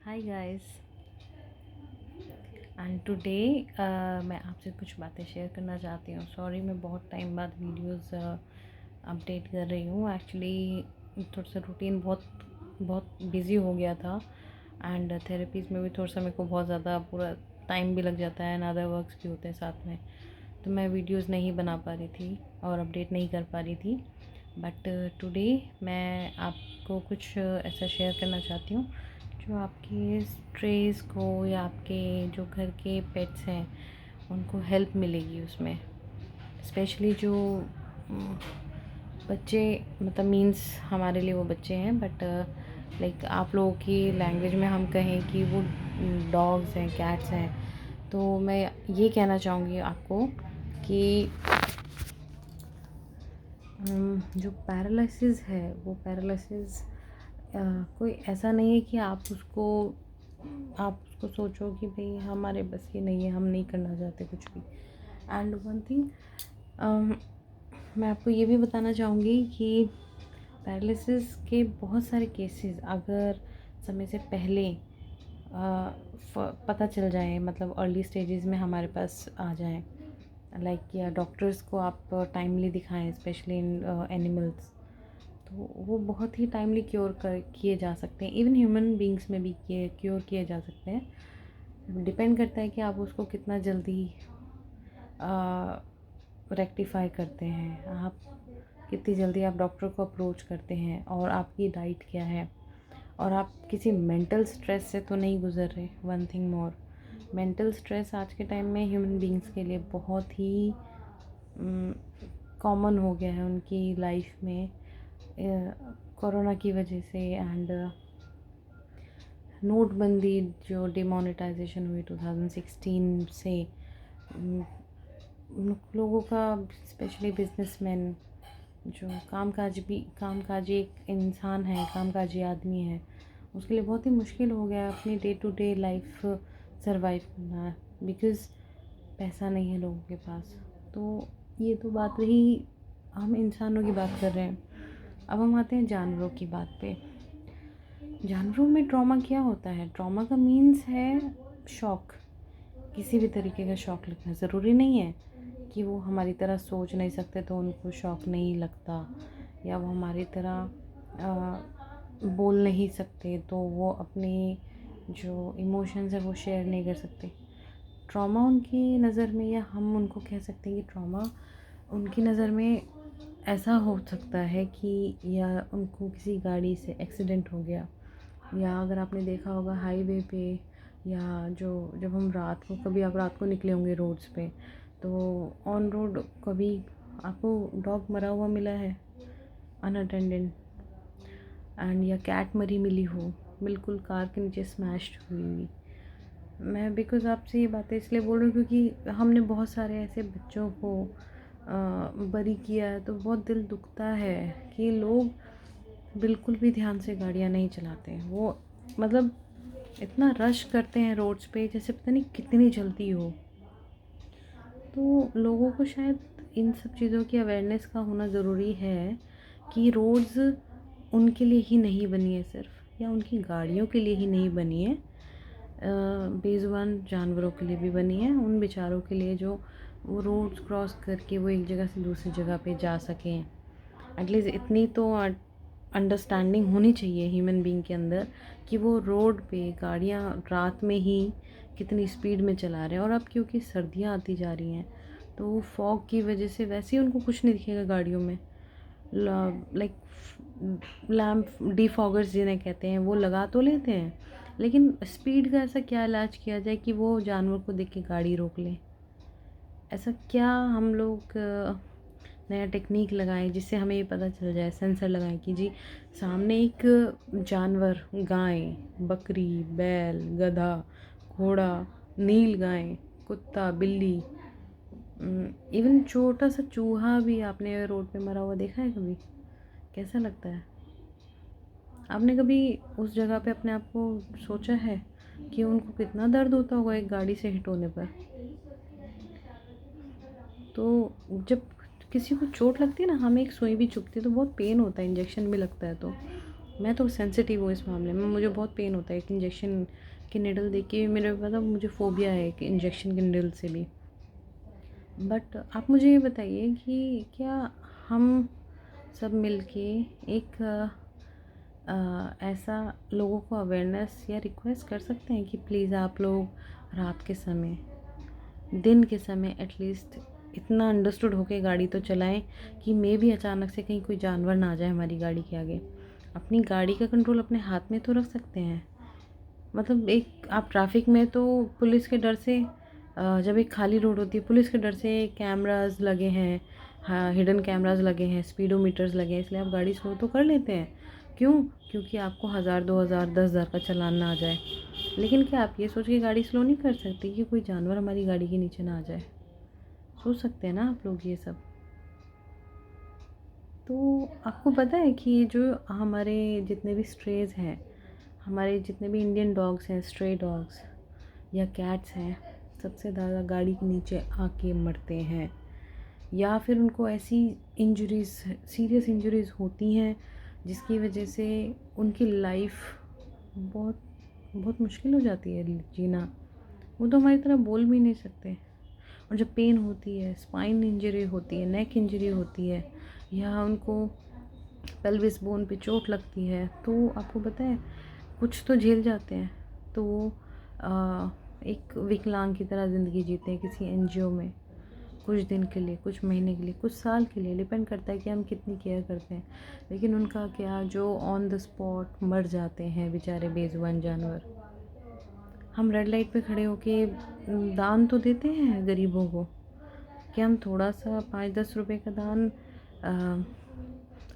Hi guys. And today मैं आपसे कुछ बातें शेयर करना चाहती हूँ। सॉरी, मैं बहुत टाइम बाद वीडियोस अपडेट कर रही हूँ। एक्चुअली थोड़ा सा रूटीन बहुत बहुत बिज़ी हो गया था। एंड थेरेपीज़ में भी थोड़ा सा मेरे को बहुत ज़्यादा पूरा टाइम भी लग जाता है एंड अदर वर्क्स भी होते हैं साथ में, तो मैं वीडियोस नहीं बना पा रही थी और अपडेट नहीं कर पा रही थी। बट टुडे मैं आपको कुछ ऐसा शेयर करना चाहती हूँ जो आपके स्ट्रेस को या आपके जो घर के पेट्स हैं उनको हेल्प मिलेगी उसमें। स्पेशली जो अम, बच्चे, मतलब मीन्स हमारे लिए वो बच्चे हैं, बट लाइक आप लोगों की लैंग्वेज में हम कहें कि वो डॉग्स हैं, कैट्स हैं। तो मैं ये कहना चाहूँगी आपको कि जो पैरालिसिस है वो पैरालिसिस कोई ऐसा नहीं है कि आप उसको सोचो कि भाई हमारे बस की नहीं है, हम नहीं करना चाहते कुछ भी। एंड वन थिंग, मैं आपको ये भी बताना चाहूँगी कि पैरालिसिस के बहुत सारे केसेस अगर समय से पहले पता चल जाए, मतलब अर्ली स्टेजेस में हमारे पास आ जाए, लाइक या डॉक्टर्स को आप टाइमली दिखाएं, स्पेशली इन एनिमल्स, तो वो बहुत ही टाइमली क्योर कर किए जा सकते हैं। इवन ह्यूमन बींग्स में भी क्योर किए जा सकते हैं। डिपेंड करता है कि आप उसको कितना जल्दी रेक्टिफाई करते हैं, आप कितनी जल्दी आप डॉक्टर को अप्रोच करते हैं, और आपकी डाइट क्या है, और आप किसी मेंटल स्ट्रेस से तो नहीं गुजर रहे। One thing more, mental stress आज के टाइम में ह्यूमन बींग्स के लिए बहुत ही कॉमन हो गया है उनकी लाइफ में, कोरोना की वजह से। एंड नोटबंदी जो डिमोनेटाइजेशन हुई 2016 से, लोगों का, स्पेशली बिजनेसमैन जो कामकाजी एक इंसान है, कामकाजी आदमी है, उसके लिए बहुत ही मुश्किल हो गया अपनी day to day life survive करना, बिकॉज़ पैसा नहीं है लोगों के पास। तो ये तो बात रही, हम इंसानों की बात कर रहे हैं। अब हम आते हैं जानवरों की बात पे। जानवरों में ट्रॉमा क्या होता है? ट्रॉमा का मीन्स है शॉक, किसी भी तरीके का शॉक लगना। ज़रूरी नहीं है कि वो हमारी तरह सोच नहीं सकते तो उनको शॉक नहीं लगता, या वो हमारी तरह बोल नहीं सकते तो वो अपने जो इमोशंस है वो शेयर नहीं कर सकते। ट्रॉमा उनकी नज़र में, या हम उनको कह सकते हैं कि ट्रॉमा उनकी नज़र में ऐसा हो सकता है कि या उनको किसी गाड़ी से एक्सीडेंट हो गया, या अगर आपने देखा होगा हाईवे पे, या जो जब हम रात को, कभी आप रात को निकले होंगे रोड्स पे, तो ऑन रोड कभी आपको डॉग मरा हुआ मिला है अनअटेंडेड, एंड या कैट मरी मिली हो, बिल्कुल कार के नीचे स्मैश्ड हुई हुई। मैं बिकॉज़ आपसे ये बातें इसलिए बोल रही हूँ क्योंकि हमने बहुत सारे ऐसे बच्चों को बरी किया है, तो बहुत दिल दुखता है कि लोग बिल्कुल भी ध्यान से गाड़ियाँ नहीं चलाते हैं। वो मतलब इतना रश करते हैं रोड्स पे जैसे पता नहीं कितनी जल्दी हो। तो लोगों को शायद इन सब चीज़ों की अवेयरनेस का होना ज़रूरी है कि रोड्स उनके लिए ही नहीं बनी है सिर्फ, या उनकी गाड़ियों के लिए ही नहीं बनी है, बेज़ुबान जानवरों के लिए भी बनी है, उन बेचारों के लिए जो वो रोड्स क्रॉस करके वो एक जगह से दूसरी जगह पे जा सकें। एटलीस्ट इतनी तो अंडरस्टैंडिंग होनी चाहिए ह्यूमन बीइंग के अंदर कि वो रोड पे गाड़ियाँ रात में ही कितनी स्पीड में चला रहे हैं। और अब क्योंकि सर्दियाँ आती जा रही हैं तो फॉग की वजह से वैसे ही उनको कुछ नहीं दिखेगा गाड़ियों में। लाइक लैम्प डिफॉगर्स जिन्हें कहते हैं वो लगा तो लेते हैं, लेकिन स्पीड का ऐसा क्या इलाज किया जाए कि वो जानवर को देख के गाड़ी रोक लें? ऐसा क्या हम लोग नया टेक्निक लगाएं जिससे हमें ये पता चल जाए, सेंसर लगाएं कि जी सामने एक जानवर, गाय, बकरी, बैल, गधा, घोड़ा, नील गाय, कुत्ता, बिल्ली, इवन छोटा सा चूहा भी आपने रोड पे मरा हुआ देखा है कभी? कैसा लगता है? आपने कभी उस जगह पे अपने आप को सोचा है कि उनको कितना दर्द होता होगा एक गाड़ी से हिट होने पर? तो जब किसी को चोट लगती है ना, हमें एक सुई भी चुभती है तो बहुत पेन होता है, इंजेक्शन भी लगता है, तो मैं तो सेंसिटिव हूँ इस मामले में, मुझे बहुत पेन होता है एक इंजेक्शन की निडल देख के। मेरे पता मुझे फ़ोबिया है कि इंजेक्शन की निडल से भी। बट आप मुझे ये बताइए कि क्या हम सब मिलके एक ऐसा लोगों को अवेयरनेस या रिक्वेस्ट कर सकते हैं कि प्लीज़ आप लोग रात के समय, दिन के समय एटलीस्ट इतना अंडरस्टूड होके गाड़ी तो चलाएं कि मे भी अचानक से कहीं कोई जानवर ना आ जाए हमारी गाड़ी के आगे। अपनी गाड़ी का कंट्रोल अपने हाथ में तो रख सकते हैं। मतलब एक आप ट्रैफिक में तो पुलिस के डर से जब एक खाली रोड होती है पुलिस के डर से कैमरास लगे हैं, हाँ हिडन कैमरास लगे हैं, स्पीडोमीटर्स लगे हैं, इसलिए आप गाड़ी स्लो तो कर लेते हैं। क्यों? क्योंकि आपको 1000 2000 10,000 का चालान ना आ जाए। लेकिन क्या आप ये सोच के गाड़ी स्लो नहीं कर सकते कि कोई जानवर हमारी गाड़ी के नीचे ना आ जाए? सोच सकते हैं ना आप लोग ये सब। तो आपको पता है कि ये जो हमारे जितने भी स्ट्रेज हैं, हमारे जितने भी इंडियन डॉग्स हैं, स्ट्रे डॉग्स या कैट्स हैं, सबसे ज़्यादा गाड़ी के नीचे आके मरते हैं या फिर उनको ऐसी इंजरीज़, सीरियस इंजरीज़ होती हैं जिसकी वजह से उनकी लाइफ बहुत बहुत मुश्किल हो जाती है जीना। वो तो हमारी तरह बोल भी नहीं सकते। और जब पेन होती है, स्पाइन इंजरी होती है, नेक इंजरी होती है या उनको पेल्विस बोन पे चोट लगती है, तो आपको पता है कुछ तो झेल जाते हैं। तो वो एक विकलांग की तरह ज़िंदगी जीते हैं किसी एनजीओ में, कुछ दिन के लिए, कुछ महीने के लिए, कुछ साल के लिए, डिपेंड करता है कि हम कितनी केयर करते हैं। लेकिन उनका क्या, जो ऑन द स्पॉट मर जाते हैं बेचारे बेजुबान जानवर। हम रेड लाइट पे खड़े होके दान तो देते हैं गरीबों को, कि हम थोड़ा सा 5-10 रुपए का दान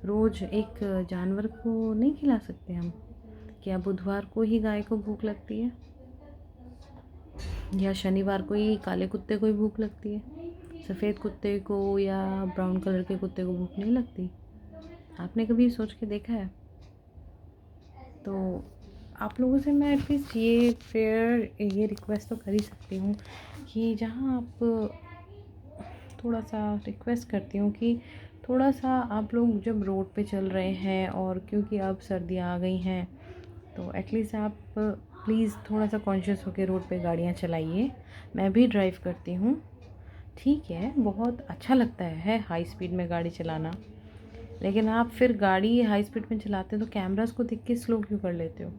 रोज़ एक जानवर को नहीं खिला सकते हम? क्या बुधवार को ही गाय को भूख लगती है या शनिवार को ही काले कुत्ते को ही भूख लगती है? सफ़ेद कुत्ते को या ब्राउन कलर के कुत्ते को भूख नहीं लगती? आपने कभी सोच के देखा है? तो आप लोगों से मैं एटलीस्ट ये रिक्वेस्ट तो कर ही सकती हूँ कि जहाँ आप, थोड़ा सा रिक्वेस्ट करती हूँ कि थोड़ा सा आप लोग जब रोड पे चल रहे हैं, और क्योंकि अब सर्दियाँ आ गई हैं, तो एटलीस्ट आप प्लीज़ थोड़ा सा कॉन्शियस होकर रोड पे गाड़ियाँ चलाइए। मैं भी ड्राइव करती हूँ, ठीक है, बहुत अच्छा लगता है हाई स्पीड में गाड़ी चलाना। लेकिन आप फिर गाड़ी हाई स्पीड में चलाते हो तो कैमरास को देख के स्लो क्यों कर लेते हो?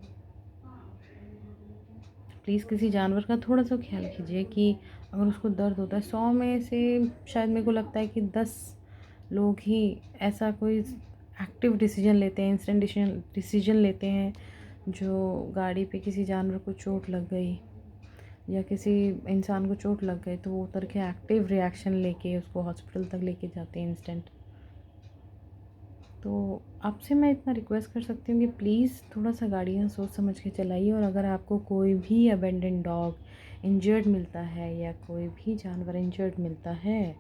प्लीज़ किसी जानवर का थोड़ा सा ख्याल कीजिए कि अगर उसको दर्द होता है, 100 में से शायद मेरे को लगता है कि 10 लोग ही ऐसा कोई एक्टिव डिसीजन लेते हैं, इंस्टेंट डिसीजन लेते हैं, जो गाड़ी पे किसी जानवर को चोट लग गई या किसी इंसान को चोट लग गई तो वो उतर के एक्टिव रिएक्शन लेके उसको हॉस्पिटल तक लेके जाते हैं इंस्टेंट। तो आपसे मैं इतना रिक्वेस्ट कर सकती हूँ कि प्लीज़ थोड़ा सा गाड़ियाँ सोच समझ के चलाइए। और अगर आपको कोई भी अबेंडन डॉग इंजर्ड मिलता है या कोई भी जानवर इंजर्ड मिलता है,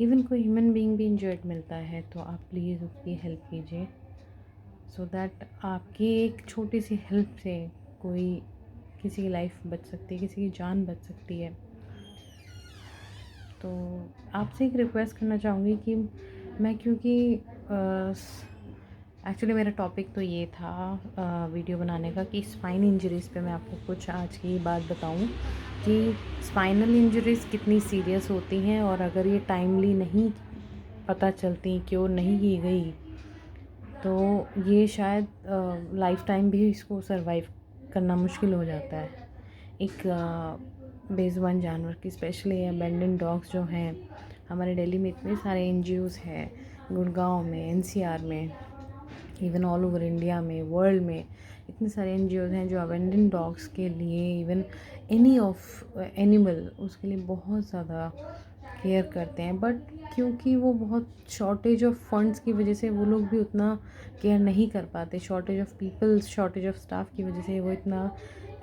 इवन कोई ह्यूमन बीइंग भी इंजर्ड मिलता है, तो आप प्लीज़ उसकी हेल्प कीजिए, सो दैट आपकी एक छोटी सी हेल्प से कोई, किसी की लाइफ बच सकती है, किसी की जान बच सकती है। तो आपसे एक रिक्वेस्ट करना चाहूँगी कि मैं, क्योंकि एक्चुअली मेरा टॉपिक तो ये था वीडियो बनाने का कि स्पाइन इंजरीज़ पे मैं आपको कुछ आज की बात बताऊँ कि स्पाइनल इंजरीज़ कितनी सीरियस होती हैं, और अगर ये टाइमली नहीं पता चलती, क्यों नहीं की गई, तो ये शायद लाइफ टाइम भी इसको सरवाइव करना मुश्किल हो जाता है। एक बेज़ुबान जानवर की, स्पेशली अबैंडन डॉग्स जो हैं, हमारे दिल्ली में इतने सारे एनजीओज़ हैं, गुड़गांव में, एनसीआर में, इवन ऑल ओवर इंडिया में, वर्ल्ड में इतने सारे एनजीओज़ हैं जो अबैंडन डॉग्स के लिए, इवन एनी ऑफ एनिमल, उसके लिए बहुत ज़्यादा केयर करते हैं। बट क्योंकि वो बहुत शॉर्टेज ऑफ फंड्स की वजह से वो लोग भी उतना केयर नहीं कर पाते, shortage of peoples, shortage of staff की वजह से वो इतना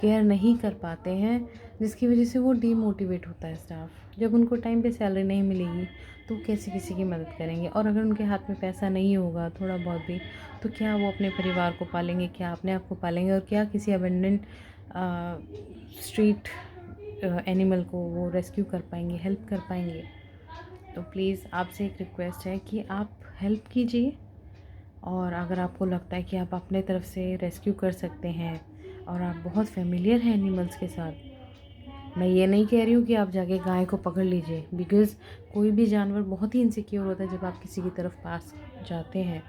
केयर नहीं कर पाते हैं, जिसकी वजह से वो डीमोटिवेट होता है स्टाफ। जब उनको टाइम पे सैलरी नहीं मिलेगी तो कैसे किसी की मदद करेंगे? और अगर उनके हाथ में पैसा नहीं होगा थोड़ा बहुत भी, तो क्या वो अपने परिवार को पालेंगे, क्या अपने आप को पालेंगे, और क्या किसी अबेंडेंट स्ट्रीट एनिमल को वो रेस्क्यू कर पाएंगे, हेल्प कर पाएंगे? तो प्लीज़ आपसे एक रिक्वेस्ट है कि आप हेल्प कीजिए और अगर आपको लगता है कि आप अपने तरफ से रेस्क्यू कर सकते हैं और आप बहुत फेमिलियर हैं एनिमल्स के साथ, मैं ये नहीं कह रही हूँ कि आप जाके गाय को पकड़ लीजिए, बिकॉज़ कोई भी जानवर बहुत ही इनसिक्योर होता है जब आप किसी की तरफ पास जाते हैं,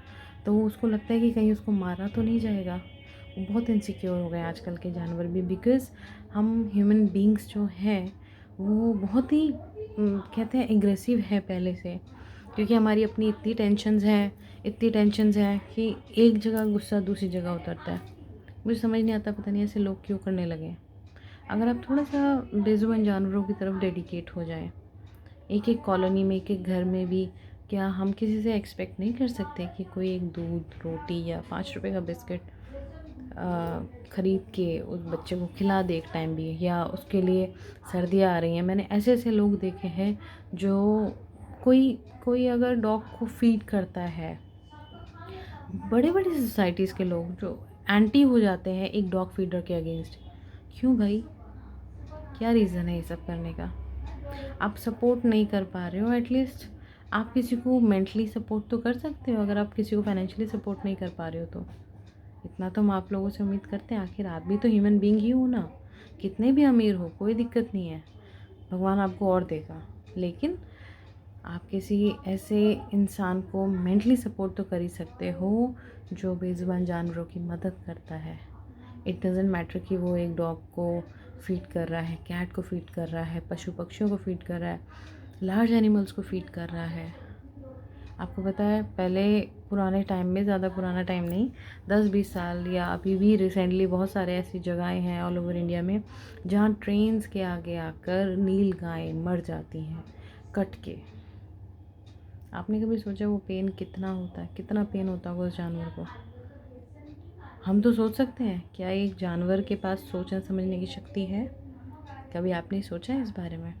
तो वो उसको लगता है कि कहीं उसको मारा तो नहीं जाएगा। वो बहुत इनसिक्योर हो गए आजकल के जानवर भी, बिकॉज़ हम ह्यूमन बींग्स जो हैं वो बहुत ही कहते हैं एग्रेसिव है पहले से, क्योंकि हमारी अपनी इतनी टेंशन्स हैं कि एक जगह गुस्सा दूसरी जगह उतरता है। मुझे समझ नहीं आता, पता नहीं ऐसे लोग क्यों करने लगे हैं। अगर आप थोड़ा-सा बेज़ुबान जानवरों की तरफ डेडिकेट हो जाएँ, एक-एक कॉलोनी में, एक-एक घर में भी, क्या हम किसी से एक्सपेक्ट नहीं कर सकते कि कोई एक दूध, रोटी या ₹5 का बिस्किट ख़रीद के उस बच्चे को खिला दे एक टाइम भी, या उसके लिए सर्दियाँ आ रही हैं। मैंने ऐसे-ऐसे लोग देखे हैं जो कोई कोई अगर डॉग को फ़ीड करता है, बड़ी-बड़ी सोसाइटीज़ के लोग जो एंटी हो जाते हैं एक डॉग फीडर के अगेंस्ट। क्यों भाई? क्या रीज़न है ये सब करने का? आप सपोर्ट नहीं कर पा रहे हो, एटलीस्ट आप किसी को मेंटली सपोर्ट तो कर सकते हो, अगर आप किसी को फाइनेंशियली सपोर्ट नहीं कर पा रहे हो तो। इतना तो हम आप लोगों से उम्मीद करते हैं, आखिर आप भी तो ह्यूमन बीइंग ही हो ना। कितने भी अमीर हो कोई दिक्कत नहीं है, भगवान आपको और देगा। लेकिन आप किसी ऐसे इंसान को मेंटली सपोर्ट तो कर ही सकते हो जो बेज़ुबान जानवरों की मदद करता है। इट डज़न्ट मैटर कि वो एक डॉग को फ़ीड कर रहा है, कैट को फ़ीड कर रहा है, पशु पक्षियों को फ़ीड कर रहा है, लार्ज एनिमल्स को फ़ीड कर रहा है। आपको पता है पहले पुराने टाइम में, ज़्यादा पुराना टाइम नहीं, 10-20 साल या अभी भी रिसेंटली बहुत सारे ऐसी जगहें हैं ऑल ओवर इंडिया में जहाँ ट्रेन्स के आगे आकर नील गायें मर जाती हैं कट के। आपने कभी सोचा वो पेन कितना होता है, कितना पेन होता होगा उस जानवर को? हम तो सोच सकते हैं, क्या एक जानवर के पास सोचने समझने की शक्ति है? कभी आपने सोचा है इस बारे में?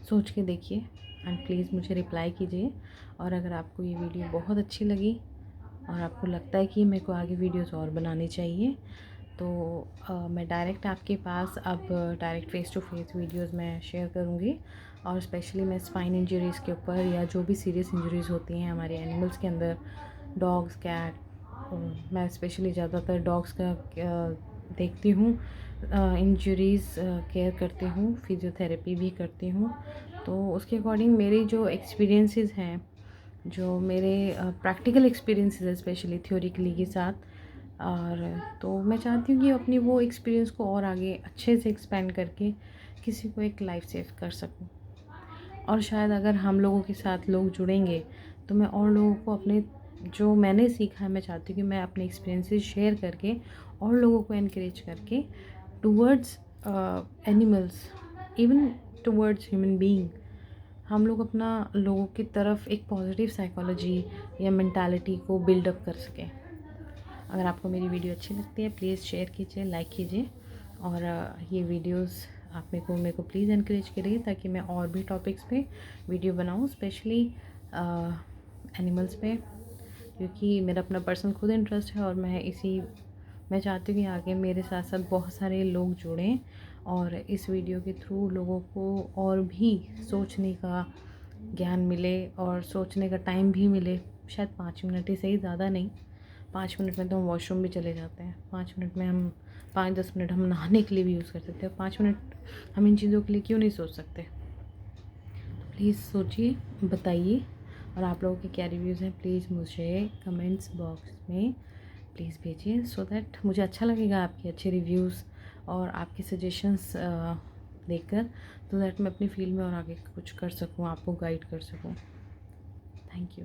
सोच के देखिए एंड प्लीज़ मुझे रिप्लाई कीजिए। और अगर आपको ये वीडियो बहुत अच्छी लगी और आपको लगता है कि मेरे को आगे वीडियोस और बनानी चाहिए, तो मैं डायरेक्ट आपके पास अब direct face to face videos मैं शेयर करूँगी। और स्पेशली मैं स्पाइन इंजरीज़ के ऊपर या जो भी सीरियस इंजरीज़ होती हैं हमारे एनिमल्स के अंदर, डॉग्स, कैट, मैं स्पेशली ज़्यादातर डॉग्स का देखती हूँ, इंजरीज़ केयर करती हूँ, फिज़ियोथेरेपी भी करती हूँ। तो उसके अकॉर्डिंग मेरी जो एक्सपीरियंसेस हैं, जो मेरे प्रैक्टिकल एक्सपीरियंसेस है स्पेशली थ्योरिकली के साथ, और तो मैं चाहती हूँ कि अपनी वो एक्सपीरियंस को और आगे अच्छे से एक्सपेंड करके किसी को एक लाइफ सेव कर सकूँ। और शायद अगर हम लोगों के साथ लोग जुड़ेंगे तो मैं और लोगों को अपने जो मैंने सीखा है, मैं चाहती हूँ कि मैं अपने एक्सपीरियंसेस शेयर करके और लोगों को एनकरेज करके towards animals, even towards human being, हम लोग अपना लोगों की तरफ एक पॉजिटिव साइकोलॉजी या मेंटालिटी को बिल्डअप कर सकें। अगर आपको मेरी वीडियो अच्छी लगती है प्लीज़ शेयर कीजिए, लाइक कीजिए, और ये वीडियोस आप मेरे को प्लीज़ एनकरेज करिए ताकि मैं और भी टॉपिक्स पे वीडियो बनाऊँ, स्पेशली एनिमल्स पे, क्योंकि मेरा अपना पर्सनल खुद इंटरेस्ट है। और मैं चाहती हूँ कि आगे मेरे साथ साथ बहुत सारे लोग जुड़ें और इस वीडियो के थ्रू लोगों को और भी सोचने का ज्ञान मिले और सोचने का टाइम भी मिले। शायद 5 मिनट ही सही, ज़्यादा नहीं। 5 मिनट में तो हम वॉशरूम भी चले जाते हैं, 5 मिनट में हम 5-10 मिनट हम नहाने के लिए भी यूज़ कर सकते हैं, 5 मिनट हम इन चीज़ों के लिए क्यों नहीं सोच सकते? प्लीज़ सोचिए, बताइए, और आप लोगों के क्या रिव्यूज़ हैं प्लीज़ मुझे कमेंट्स बॉक्स में प्लीज़ भेजिए, सो दैट मुझे अच्छा लगेगा आपके अच्छे रिव्यूज़ और आपके सजेशंस देखकर, सो दैट मैं अपनी फील्ड में और आगे कुछ कर सकूँ, आपको गाइड कर सकूँ। Thank you.